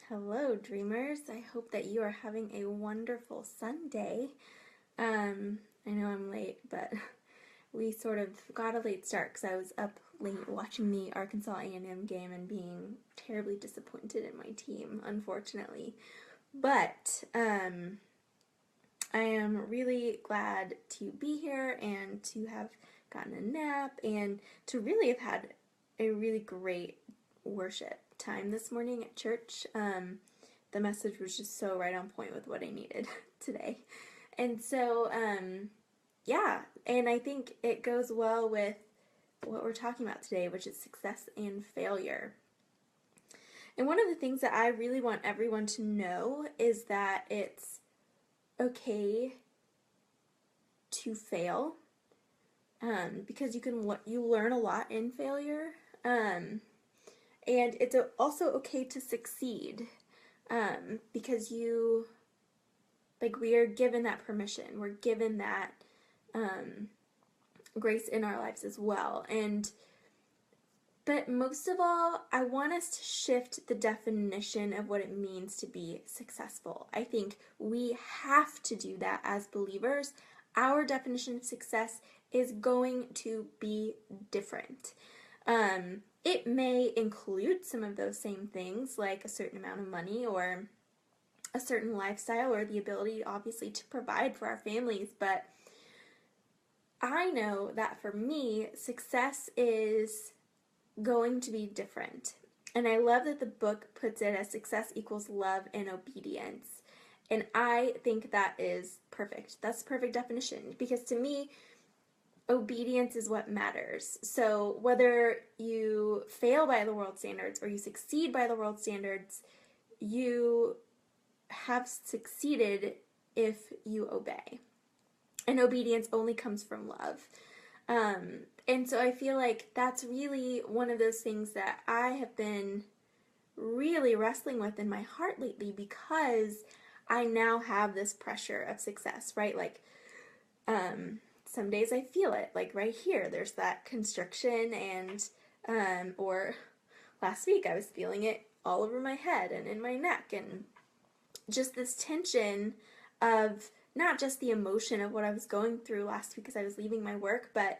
Hello, dreamers. I hope that you are having a wonderful Sunday. I know I'm late, but we sort of got a late start because I was up late watching the Arkansas A&M game and being terribly disappointed in my team, unfortunately. But I am really glad to be here and to have gotten a nap and to really have had a really great worship time this morning at church. The message was just so right on point with what I needed today. And so, yeah, and I think it goes well with what we're talking about today, which is success and failure. And one of the things that I really want everyone to know is that it's okay to fail, because you learn a lot in failure, and it's also okay to succeed, because we are given that permission. We're given that grace in our lives as well. But most of all, I want us to shift the definition of what it means to be successful. I think we have to do that as believers. Our definition of success is going to be different. It may include some of those same things, like a certain amount of money or a certain lifestyle or the ability, obviously, to provide for our families. But I know that for me, success is going to be different. And I love that the book puts it as success equals love and obedience. And I think that is perfect. That's the perfect definition, because to me, obedience is what matters. So whether you fail by the world standards or you succeed by the world standards, you have succeeded if you obey. And obedience only comes from love. And so I feel like that's really one of those things that I have been really wrestling with in my heart lately, because I now have this pressure of success, right? Like, some days I feel it, like right here, there's that constriction, or last week I was feeling it all over my head and in my neck, and just this tension of not just the emotion of what I was going through last week as I was leaving my work, but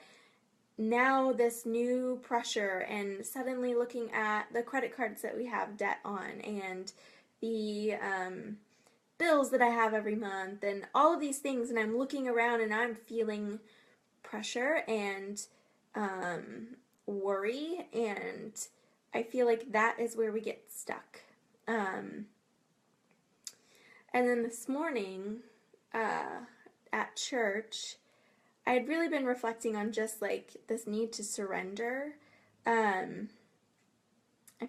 now this new pressure and suddenly looking at the credit cards that we have debt on and the bills that I have every month and all of these things, and I'm looking around and I'm feeling pressure and worry, and I feel like that is where we get stuck. And then this morning at church, I had really been reflecting on just like this need to surrender. I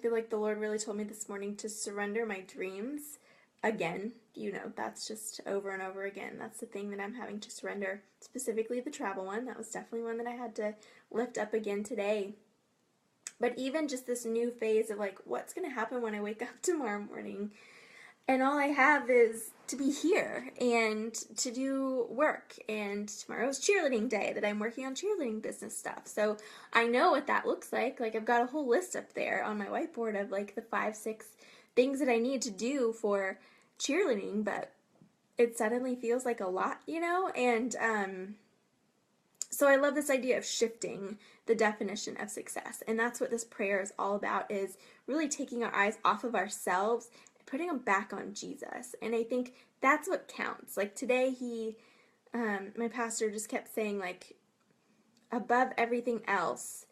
feel like the Lord really told me this morning to surrender my dreams. Again, that's just over and over again. That's the thing that I'm having to surrender, specifically the travel one. That was definitely one that I had to lift up again today. But even just this new phase of like, what's going to happen when I wake up tomorrow morning? And all I have is to be here and to do work. And tomorrow's cheerleading day that I'm working on cheerleading business stuff. So I know what that looks like. Like, I've got a whole list up there on my whiteboard of like the 5-6 things that I need to do for cheerleading, but it suddenly feels like a lot, And so I love this idea of shifting the definition of success. And that's what this prayer is all about, is really taking our eyes off of ourselves, putting them back on Jesus. And I think that's what counts. Like today, my pastor just kept saying, like, above everything else,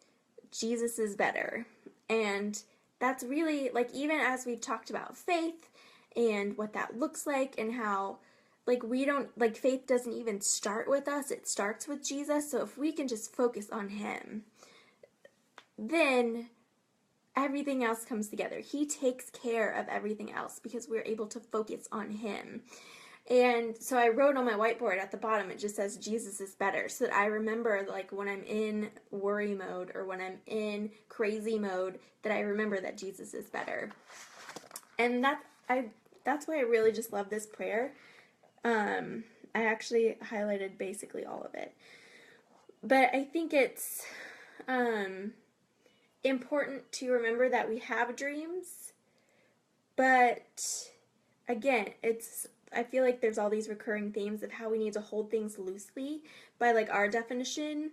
Jesus is better. And that's really, like, even as we've talked about faith and what that looks like, and how, like, faith doesn't even start with us, it starts with Jesus. So if we can just focus on him, then everything else comes together. He takes care of everything else because we're able to focus on him. And so I wrote on my whiteboard at the bottom, it just says Jesus is better, so that I remember, like, when I'm in worry mode or when I'm in crazy mode, that I remember that Jesus is better. And that's why I really just love this prayer. I actually highlighted basically all of it. But I think it's important to remember that we have dreams, But again, I feel like there's all these recurring themes of how we need to hold things loosely by like our definition,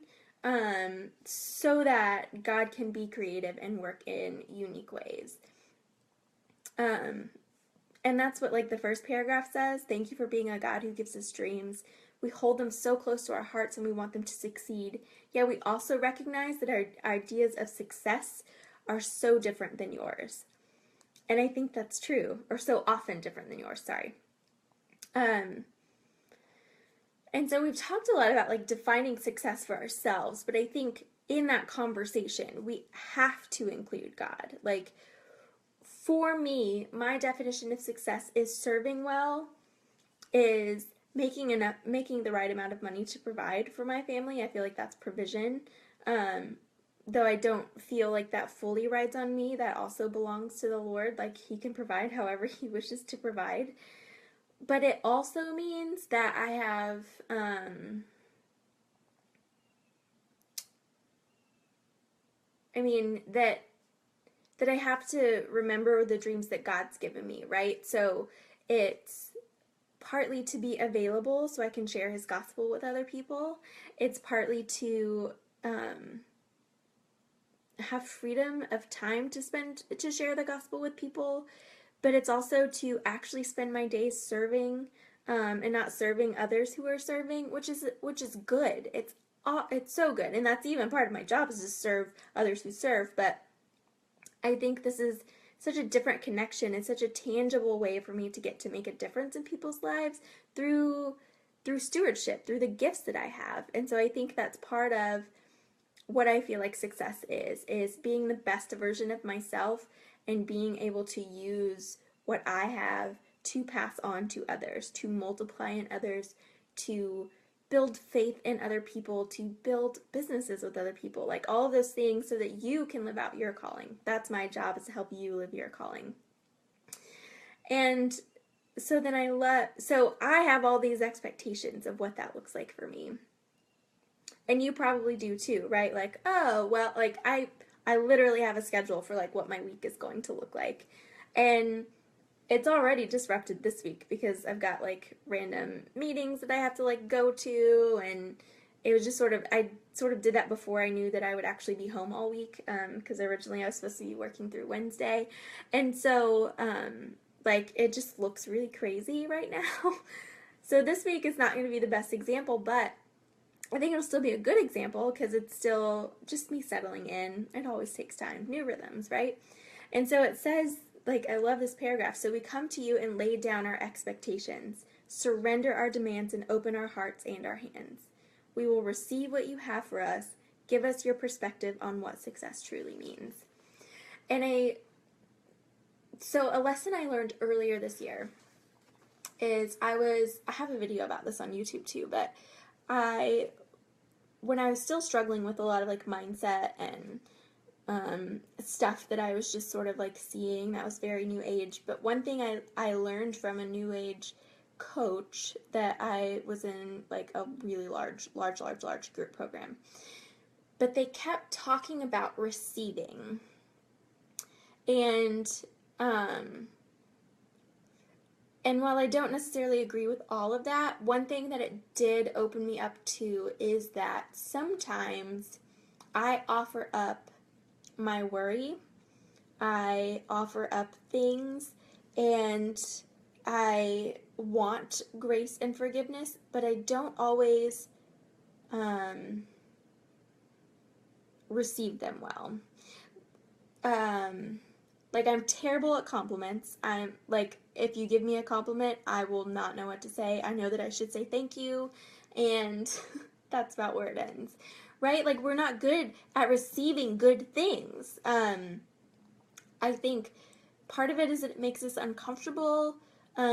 so that God can be creative and work in unique ways. Um, and that's what like the first paragraph says. Thank you for being a God who gives us dreams. We hold them so close to our hearts and we want them to succeed. Yet we also recognize that our ideas of success are so different than yours. And I think that's true, or so often different than yours, sorry. And so we've talked a lot about like defining success for ourselves, but I think in that conversation, we have to include God. Like, for me, my definition of success is serving well, is making the right amount of money to provide for my family. I feel like that's provision. Though I don't feel like that fully rides on me, that also belongs to the Lord. Like, He can provide however He wishes to provide. But it also means that I have, that I have to remember the dreams that God's given me, right? So it's partly to be available so I can share His gospel with other people. It's partly to have freedom of time to spend to share the gospel with people, but it's also to actually spend my days serving, and not serving others who are serving, which is good. It's so good, and that's even part of my job, is to serve others who serve. But I think this is such a different connection. It's such a tangible way for me to get to make a difference in people's lives through stewardship, through the gifts that I have. And so I think that's part of what I feel like success is being the best version of myself and being able to use what I have to pass on to others, to multiply in others, to build faith in other people, to build businesses with other people, like all of those things so that you can live out your calling. That's my job, is to help you live your calling. And so then I have all these expectations of what that looks like for me. And you probably do too, right? Like, oh, well, like I literally have a schedule for like what my week is going to look like. And it's already disrupted this week because I've got like random meetings that I have to like go to, and it was just I sort of did that before I knew that I would actually be home all week, because originally I was supposed to be working through Wednesday. And so like it just looks really crazy right now. So this week is not going to be the best example, but I think it'll still be a good example because it's still just me settling in. It always takes time. New rhythms, right? And so it says, like, I love this paragraph. So we come to you and lay down our expectations, surrender our demands, and open our hearts and our hands. We will receive what you have for us. Give us your perspective on what success truly means. And so a lesson I learned earlier this year is I have a video about this on YouTube too, but when I was still struggling with a lot of like mindset and stuff that I was just sort of like seeing that was very new age. But one thing I learned from a new age coach that I was in like a really large group program. But they kept talking about receiving. And while I don't necessarily agree with all of that, one thing that it did open me up to is that sometimes I offer up my worry, I offer up things, and I want grace and forgiveness, but I don't always receive them well. Like, I'm terrible at compliments. I'm like, if you give me a compliment, I will not know what to say. I know that I should say thank you, and that's about where it ends, right? Like, we're not good at receiving good things. I think part of it is that it makes us uncomfortable, but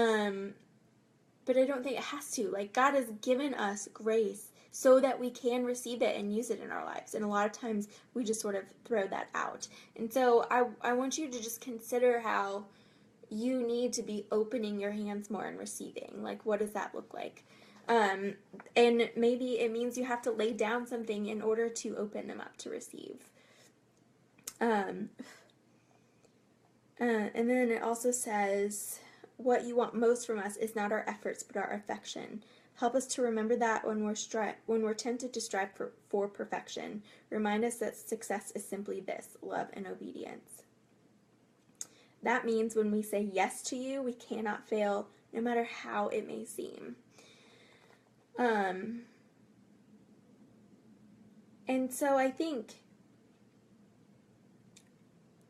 I don't think it has to. Like, God has given us grace so that we can receive it and use it in our lives. And a lot of times we just sort of throw that out. And so I want you to just consider how you need to be opening your hands more and receiving. Like, what does that look like? And maybe it means you have to lay down something in order to open them up to receive. And then it also says, what you want most from us is not our efforts, but our affection. Help us to remember that when we're tempted to strive for perfection. Remind us that success is simply this: love and obedience. That means when we say yes to you, we cannot fail, no matter how it may seem. And so I think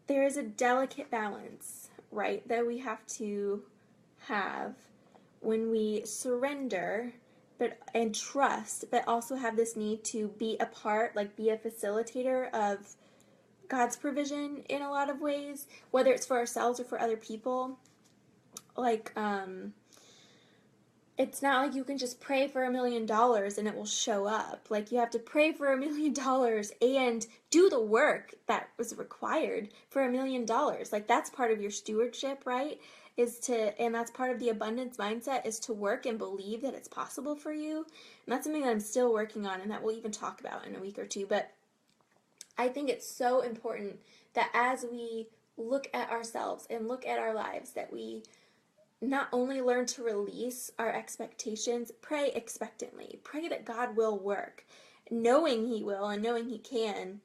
there is a delicate balance, right, that we have to have when we surrender and trust, but also have this need to be a part, like be a facilitator of God's provision in a lot of ways, whether it's for ourselves or for other people. Like, it's not like you can just pray for $1 million and it will show up. Like, you have to pray for $1 million and do the work that was required for $1 million. Like, that's part of your stewardship, right? And that's part of the abundance mindset, is to work and believe that it's possible for you. And that's something that I'm still working on and that we'll even talk about in a week or two. But I think it's so important that as we look at ourselves and look at our lives, that we not only learn to release our expectations, pray expectantly. Pray that God will work, knowing He will and knowing He can,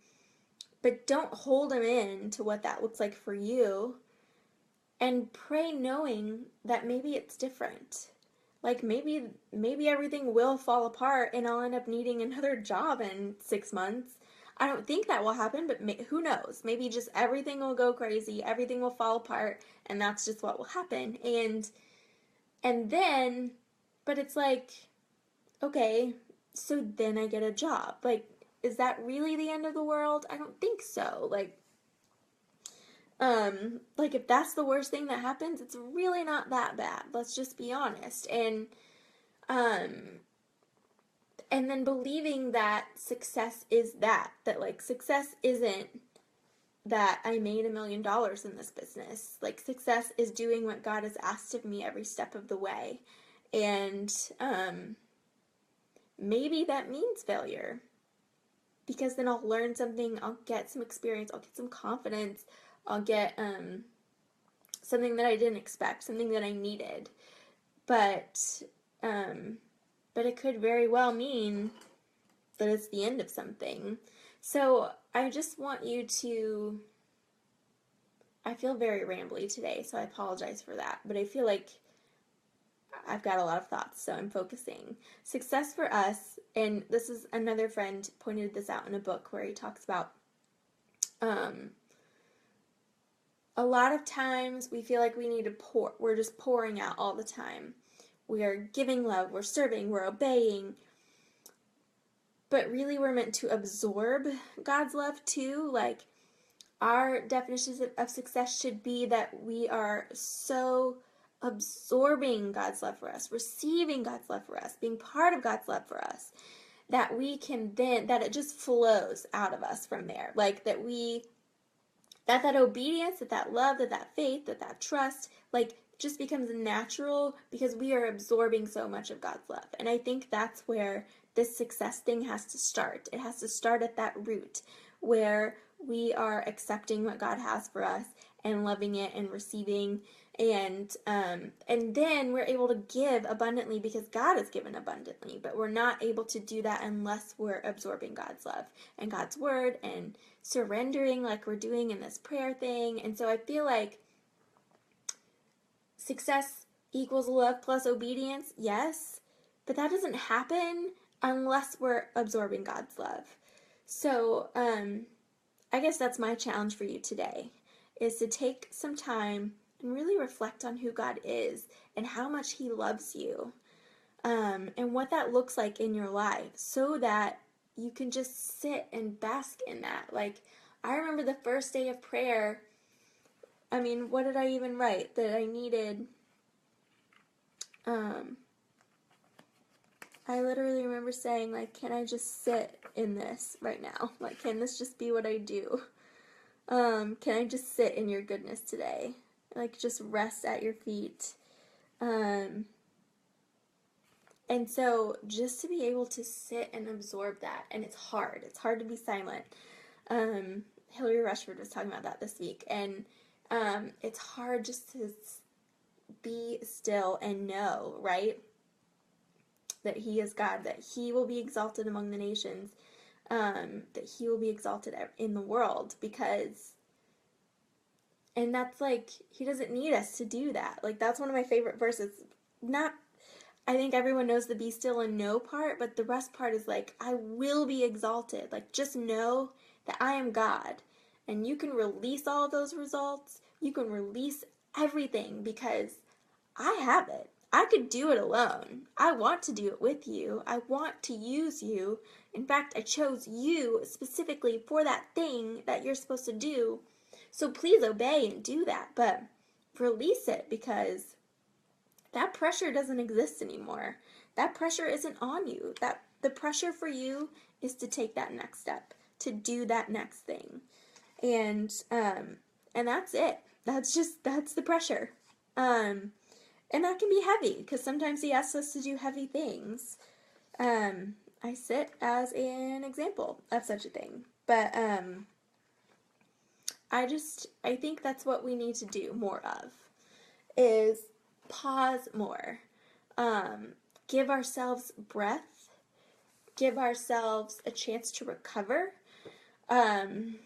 but don't hold Him in to what that looks like for you. And pray knowing that maybe it's different. Like maybe everything will fall apart and I'll end up needing another job in 6 months. I don't think that will happen, but who knows? Maybe just everything will go crazy, everything will fall apart, and that's just what will happen. And then, but it's like, okay, so then I get a job. Like, is that really the end of the world? I don't think so. Like if that's the worst thing that happens, it's really not that bad. Let's just be honest. And then believing that success is that like success isn't that I made $1 million in this business. Like success is doing what God has asked of me every step of the way. And maybe that means failure, because then I'll learn something, I'll get some experience, I'll get some confidence, I'll get something that I didn't expect, something that I needed. But it could very well mean that it's the end of something. So I just want you to, I feel very rambly today, so I apologize for that. But I feel like I've got a lot of thoughts, so I'm focusing. Success for us, and this is another friend pointed this out in a book where he talks about a lot of times we feel like we need to pour. We're just pouring out all the time. We are giving love, we're serving, we're obeying. But really we're meant to absorb God's love too. Like our definitions of success should be that we are so absorbing God's love for us, receiving God's love for us, being part of God's love for us, that we can then, that it just flows out of us from there. Like that that obedience, that love, that faith, that trust, like just becomes natural because we are absorbing so much of God's love. And I think that's where this success thing has to start. It has to start at that root where we are accepting what God has for us and loving it and receiving, and then we're able to give abundantly because God has given abundantly. But we're not able to do that unless we're absorbing God's love and God's word and surrendering like we're doing in this prayer thing. And so I feel like success equals love plus obedience, yes, but that doesn't happen unless we're absorbing God's love. So I guess that's my challenge for you today, is to take some time and really reflect on who God is and how much He loves you, and what that looks like in your life, so that you can just sit and bask in that. Like, I remember the first day of prayer, I mean, what did I even write? That I needed, I literally remember saying, like, can I just sit in this right now? Like, can this just be what I do? Can I just sit in your goodness today? Like, just rest at your feet. And so just to be able to sit and absorb that, and it's hard to be silent. Hillary Rushford was talking about that this week, and it's hard just to be still and know, right? That he is God, that he will be exalted among the nations, that he will be exalted in the world, and that's like, he doesn't need us to do that. Like, that's one of my favorite verses. Not, I think everyone knows the be still and know part, but the rest part is like, I will be exalted. Like, just know that I am God. And you can release all of those results. You can release everything because I have it. I could do it alone. I want to do it with you. I want to use you. In fact, I chose you specifically for that thing that you're supposed to do. So please obey and do that, but release it because that pressure doesn't exist anymore. That pressure isn't on you. That the pressure for you is to take that next step, to do that next thing. And that's it. That's the pressure. And that can be heavy because sometimes he asks us to do heavy things. I sit as an example of such a thing. But I think that's what we need to do more of, is pause more. Give ourselves breath. Give ourselves a chance to recover. And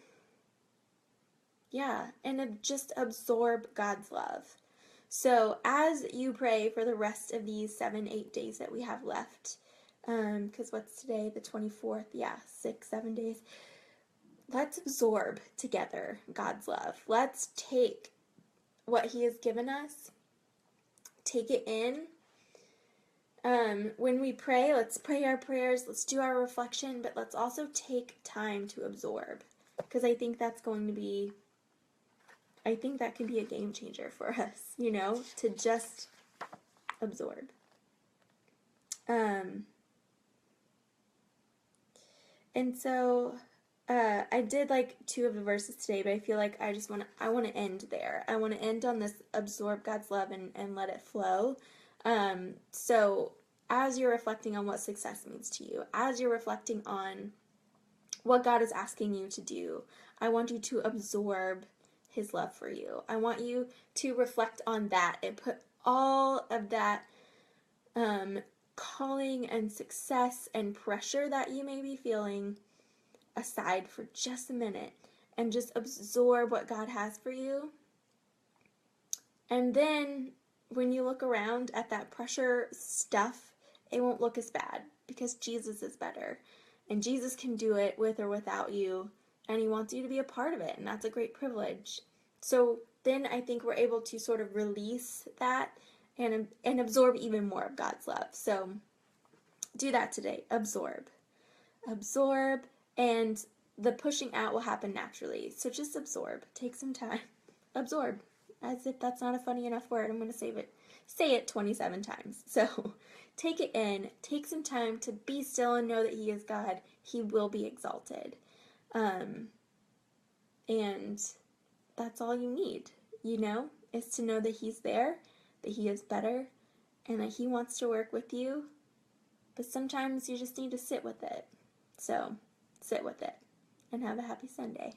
just absorb God's love. So as you pray for the rest of these 7-8 days that we have left, because what's today, the 24th? Yeah, 6-7 days. Let's absorb together God's love. Let's take what he has given us, take it in. When we pray, let's pray our prayers, let's do our reflection, but let's also take time to absorb, because I think that can be a game changer for us, to just absorb. And so I did like 2 of the verses today, but I feel like I want to end there. I want to end on this absorb God's love and let it flow. So as you're reflecting on what success means to you, as you're reflecting on what God is asking you to do, I want you to absorb his love for you. I want you to reflect on that and put all of that calling and success and pressure that you may be feeling aside for just a minute and just absorb what God has for you. And then when you look around at that pressure stuff, it won't look as bad because Jesus is better. And Jesus can do it with or without you, and he wants you to be a part of it, and that's a great privilege. So then I think we're able to sort of release that and absorb even more of God's love. So do that today. Absorb, and the pushing out will happen naturally. So just absorb. Take some time. Absorb. As if that's not a funny enough word, I'm going to say it 27 times. So take it in. Take some time to be still and know that he is God. He will be exalted. And that's all you need, is to know that he's there, that he is better, and that he wants to work with you. But sometimes you just need to sit with it. So sit with it and have a happy Sunday.